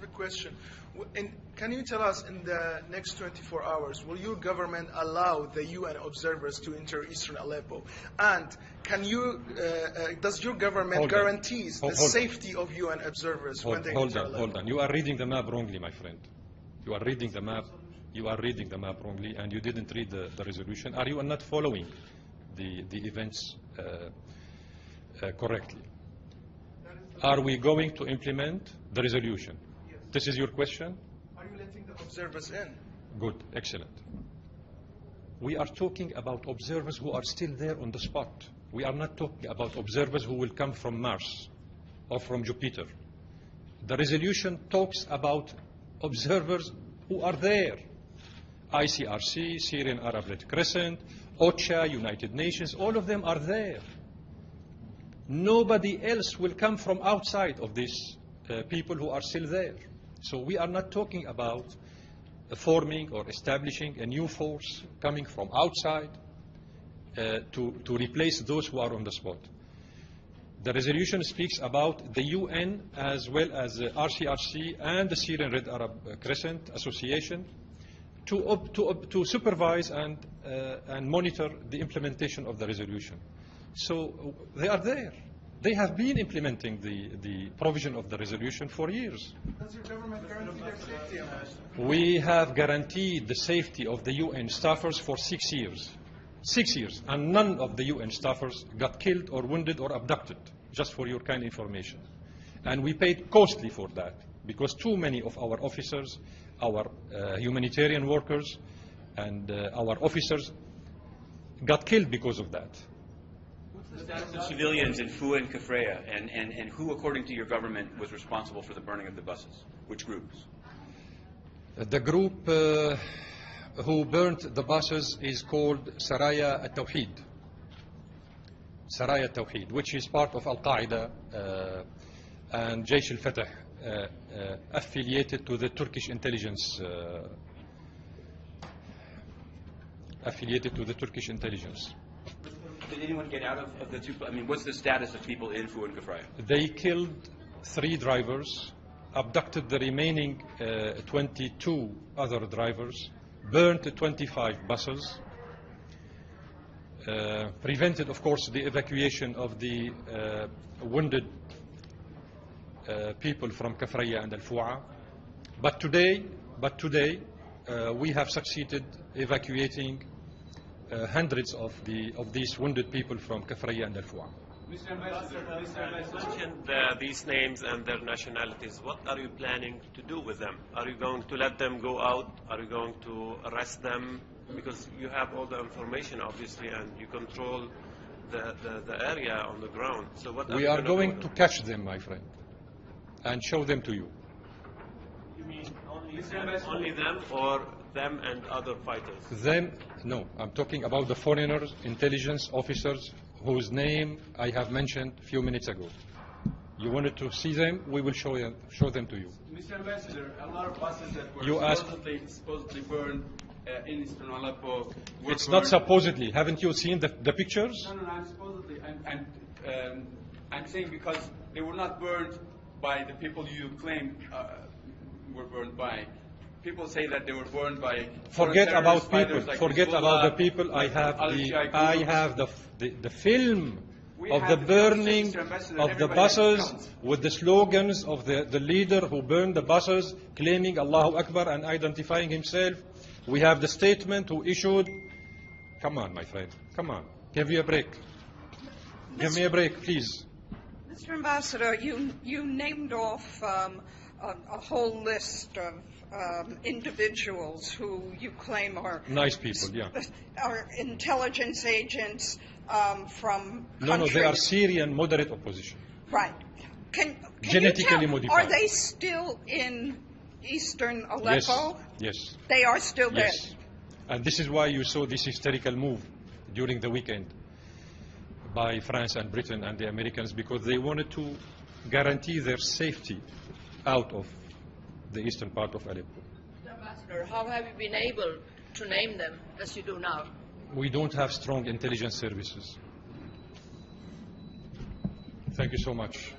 specific question. Can you tell us, in the next 24 hours, will your government allow the UN observers to enter Eastern Aleppo? And does your government guarantees the safety of UN observers when they enter Aleppo? Hold on. You are reading the map wrongly, my friend. You are reading the map. You are reading the map wrongly, and you didn't read the resolution. Are you not following the events correctly? Are we going to implement the resolution? Yes. This is your question? Are you letting the observers in? Good, excellent. We are talking about observers who are still there on the spot. We are not talking about observers who will come from Mars or from Jupiter. The resolution talks about observers who are there. ICRC, Syrian Arab Red Crescent, OCHA, United Nations, all of them are there. Nobody else will come from outside of these people who are still there. So we are not talking about forming or establishing a new force coming from outside to replace those who are on the spot. The resolution speaks about the UN as well as RCRC and the Syrian Red Arab Crescent Association to supervise and monitor the implementation of the resolution. So they are there. They have been implementing the provision of the resolution for years. Does your government guarantee their safety? We have guaranteed the safety of the UN staffers for 6 years. 6 years. And none of the UN staffers got killed or wounded or abducted, just for your kind information. And we paid costly for that, because too many of our officers, our humanitarian workers, and our officers got killed because of that. The status of civilians in Fua and Kafraya, and who, according to your government, was responsible for the burning of the buses? Which groups? The group who burnt the buses is called Saraya Al-Tawheed. Saraya Al-Tawheed, which is part of Al-Qaeda and Jaysh al-Fatah, affiliated to the Turkish intelligence. Did anyone get out of the two? I mean, what's the status of people in Fua and Kafraya? They killed 3 drivers, abducted the remaining 22 other drivers, burnt 25 buses, prevented, of course, the evacuation of the wounded people from Kafraya and Al-Fu'a. But today, we have succeeded evacuating hundreds of these wounded people from Kafraya and Al-Fu'a. Mr. Ambassador, you mentioned these names and their nationalities. What are you planning to do with them? Are you going to let them go out? Are you going to arrest them? Because you have all the information, obviously, and you control the area on the ground. So what we are going to catch them, my friend, and show them to you. You mean only them, or them and other fighters? Them? No, I'm talking about the foreigners, intelligence officers, whose name I have mentioned a few minutes ago. You wanted to see them? We will show them to you. Mr. Ambassador, a lot of buses that were supposedly burned in Eastern Aleppo. It's not supposedly. Haven't you seen the pictures? No, I'm supposedly. I'm saying because they were not burned by the people you claim were burned by. People say that they were burned by. Forget about people. Like Forget about the people. I have the film of the burning of the buses with the slogans of the leader who burned the buses, claiming Allahu Akbar and identifying himself. We have the statement who issued. Come on, my friend. Come on. Give me a break. Give me a break, please. Mr. Ambassador, you named off a whole list of individuals who you claim are nice people, yeah, are intelligence agents from countries. No, they are Syrian moderate opposition. Right. Can genetically modified. Are they still in Eastern Aleppo? Yes. They are still there. Yes. And this is why you saw this hysterical move during the weekend by France and Britain and the Americans, because they wanted to guarantee their safety out of the eastern part of Aleppo. Ambassador, how have you been able to name them as you do now? We don't have strong intelligence services. Thank you so much.